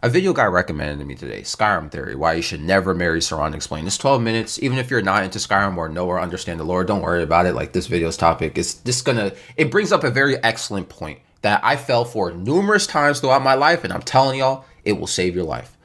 A video guy recommended to me today, Skyrim Theory, why you should never marry Serana Explained. It's 12 minutes. Even if you're not into Skyrim or know or understand the lore, don't worry about it. Like this video's topic is just it brings up a very excellent point that I fell for numerous times throughout my life. And I'm telling y'all, it will save your life.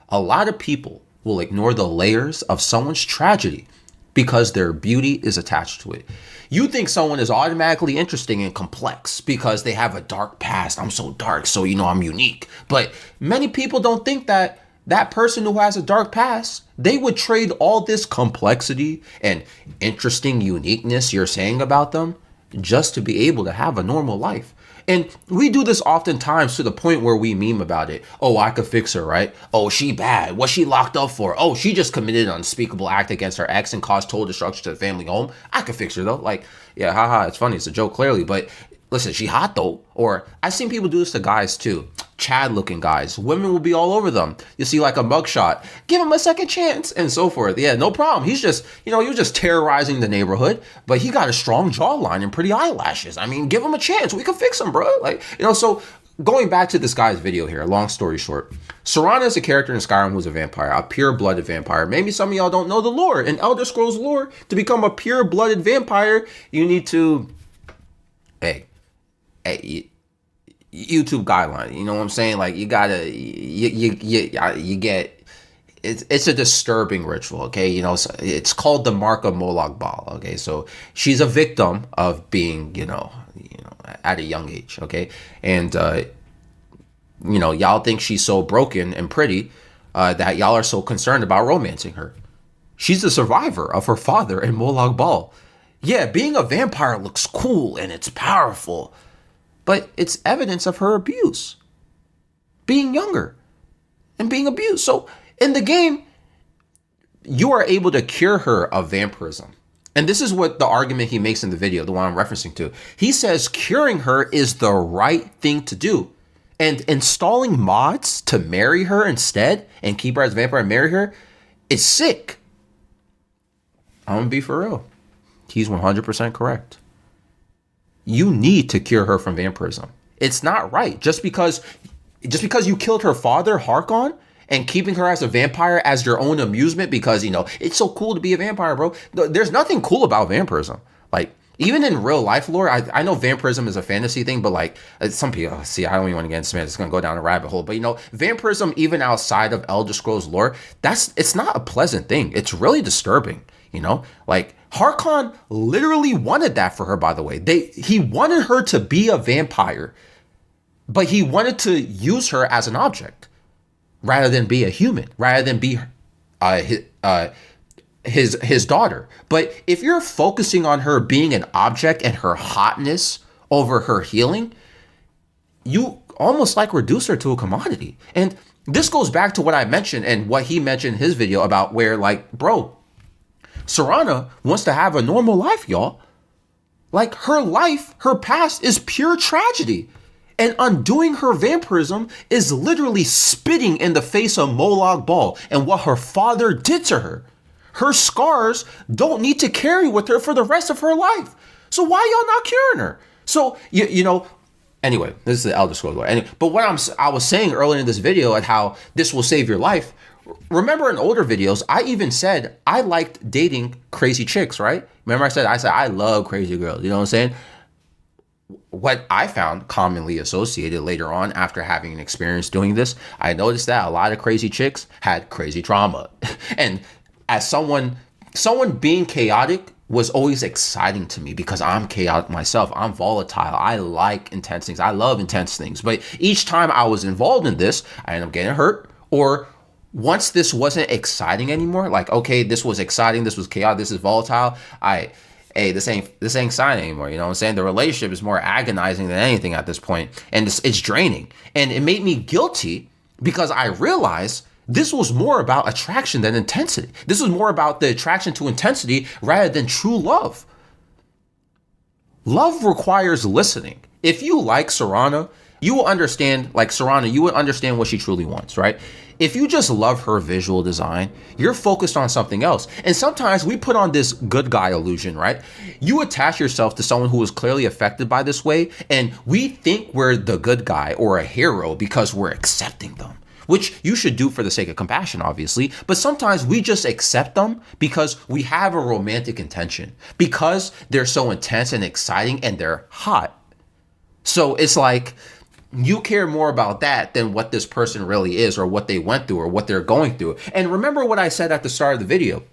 A lot of people will ignore the layers of someone's tragedy because their beauty is attached to it. You think someone is automatically interesting and complex because they have a dark past. I'm so dark, so I'm unique. But many people don't think that that person who has a dark past, they would trade all this complexity and interesting uniqueness you're saying about them just to be able to have a normal life. And we do this oftentimes to the point where we meme about it. Oh, I could fix her, right? Oh, she bad. What's she locked up for? Oh, she just committed an unspeakable act against her ex and caused total destruction to the family home. I could fix her though. Like, yeah, haha, it's funny. It's a joke clearly. But listen, she hot though. Or I've seen people do this to guys too. Chad looking guys. Women will be all over them. You see like a mugshot. Give him a second chance and so forth. Yeah, no problem. He's just, he was just terrorizing the neighborhood, but he got a strong jawline and pretty eyelashes. I mean, give him a chance. We can fix him, bro. Like, so going back to this guy's video here, long story short, Serana is a character in Skyrim who's a vampire, a pure-blooded vampire. Maybe some of y'all don't know the lore. In Elder Scrolls lore, to become a pure-blooded vampire, you need to, hey, YouTube guideline, you know what I'm saying? Like you gotta, you get, it's a disturbing ritual, okay? It's called the Mark of Molag Bal, okay? So she's a victim of being, at a young age, okay? And, y'all think she's so broken and pretty that y'all are so concerned about romancing her. She's the survivor of her father in Molag Bal. Yeah, being a vampire looks cool and it's powerful, but it's evidence of her abuse, being younger and being abused. So in the game, you are able to cure her of vampirism. And this is what the argument he makes in the video, the one I'm referencing to. He says curing her is the right thing to do. And installing mods to marry her instead and keep her as a vampire and marry her is sick. I'm going to be for real. He's 100% correct. You need to cure her from vampirism. It's not right. Just because you killed her father, Harkon, and keeping her as a vampire as your own amusement because, it's so cool to be a vampire, bro. There's nothing cool about vampirism. Like, even in real life lore, I know vampirism is a fantasy thing, but like some people, see, I don't even want to get into this. It's going to go down a rabbit hole. But, vampirism, even outside of Elder Scrolls lore, it's not a pleasant thing. It's really disturbing. Like Harkon literally wanted that for her, by the way. He wanted her to be a vampire, but he wanted to use her as an object rather than be a human, rather than be his daughter. But if you're focusing on her being an object and her hotness over her healing, you almost like reduce her to a commodity. And this goes back to what I mentioned and what he mentioned in his video about where, like, bro, Serana wants to have a normal life, y'all. Like her life, her past is pure tragedy. And undoing her vampirism is literally spitting in the face of Molag Bal and what her father did to her. Her scars don't need to carry with her for the rest of her life. So why y'all not curing her? So, anyway, this is the Elder Scrolls. Anyway, but what I was saying earlier in this video and how this will save your life. Remember in older videos, I even said I liked dating crazy chicks, right? Remember I said I love crazy girls. You know what I'm saying? What I found commonly associated later on after having an experience doing this, I noticed that a lot of crazy chicks had crazy trauma. And as someone being chaotic was always exciting to me because I'm chaotic myself. I'm volatile. I like intense things. I love intense things. But each time I was involved in this, I ended up getting hurt. Or once this wasn't exciting anymore, like, okay, this was exciting, this was chaotic, this is volatile, this ain't exciting anymore. You know what I'm saying? The relationship is more agonizing than anything at this point, and it's draining. And it made me guilty because I realized this was more about attraction than intensity. This was more about the attraction to intensity rather than true love. Love requires listening. If you like Serana, you will understand, like Serana, you would understand what she truly wants, right? If you just love her visual design, you're focused on something else. And sometimes we put on this good guy illusion, right? You attach yourself to someone who is clearly affected by this way, and we think we're the good guy or a hero because we're accepting them. which you should do for the sake of compassion, obviously. But sometimes we just accept them because we have a romantic intention, because they're so intense and exciting and they're hot. So it's like you care more about that than what this person really is or what they went through or what they're going through. And remember what I said at the start of the video.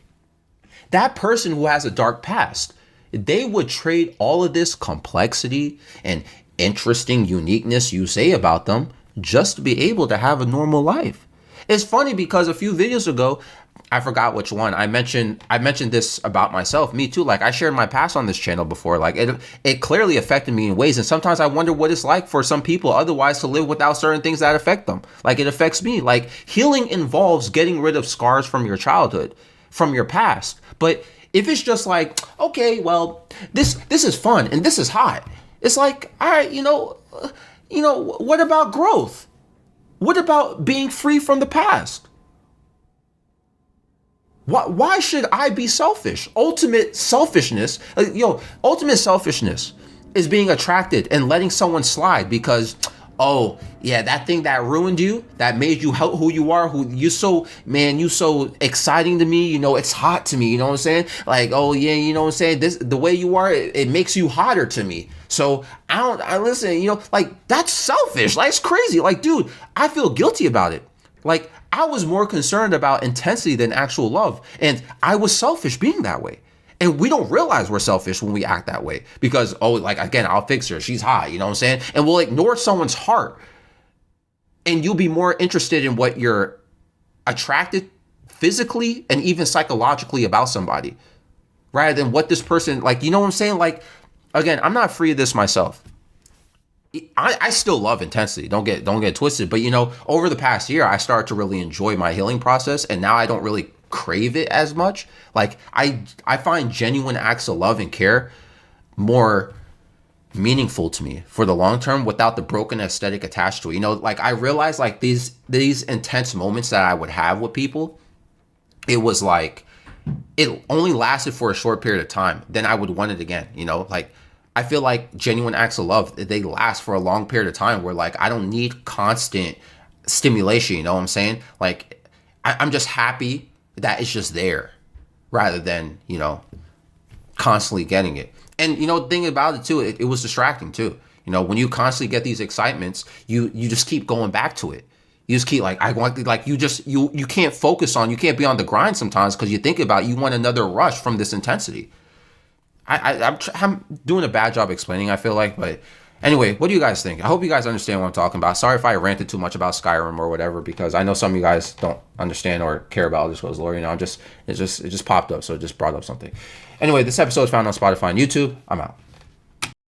That person who has a dark past, they would trade all of this complexity and interesting uniqueness you say about them just to be able to have a normal life. It's funny because a few videos ago, I forgot which one, I mentioned this about myself, me too. Like I shared my past on this channel before. Like it clearly affected me in ways. And sometimes I wonder what it's like for some people otherwise to live without certain things that affect them. Like it affects me. Like healing involves getting rid of scars from your childhood, from your past. But if it's just like, okay, well, this is fun and this is hot. It's like, all right, what about growth? What about being free from the past? Why should I be selfish? Ultimate selfishness is being attracted and letting someone slide because, oh yeah, that thing that ruined you, that made you who you are, you so exciting to me, it's hot to me, you know what I'm saying? Like, oh yeah, you know what I'm saying? The way you are, it makes you hotter to me. So I listen, like that's selfish. Like it's crazy. Like, dude, I feel guilty about it. Like I was more concerned about intensity than actual love. And I was selfish being that way. And we don't realize we're selfish when we act that way because, oh, like, again, I'll fix her. She's hot. You know what I'm saying? And we'll ignore someone's heart. And you'll be more interested in what you're attracted physically and even psychologically about somebody rather than what this person, like, you know what I'm saying? Like, again, I'm not free of this myself. I still love intensity. Don't get twisted. But, over the past year, I started to really enjoy my healing process. And now I don't really crave it as much. Like I find genuine acts of love and care more meaningful to me for the long term without the broken aesthetic attached to it. Like I realized like these intense moments that I would have with people, it was like it only lasted for a short period of time. Then I would want it again. Like I feel like genuine acts of love, they last for a long period of time where like I don't need constant stimulation. You know what I'm saying? Like I'm just happy that it's just there rather than, constantly getting it. And, the thing about it too, it was distracting too. When you constantly get these excitements, you just keep going back to it. You just keep like, I want, like, you can't focus on, you can't be on the grind sometimes because you think about, you want another rush from this intensity. I'm doing a bad job explaining, I feel like, but anyway, what do you guys think? I hope you guys understand what I'm talking about. Sorry if I ranted too much about Skyrim or whatever, because I know some of you guys don't understand or care about Elder Scrolls lore. It just popped up, so it just brought up something. Anyway, this episode is found on Spotify and YouTube. I'm out.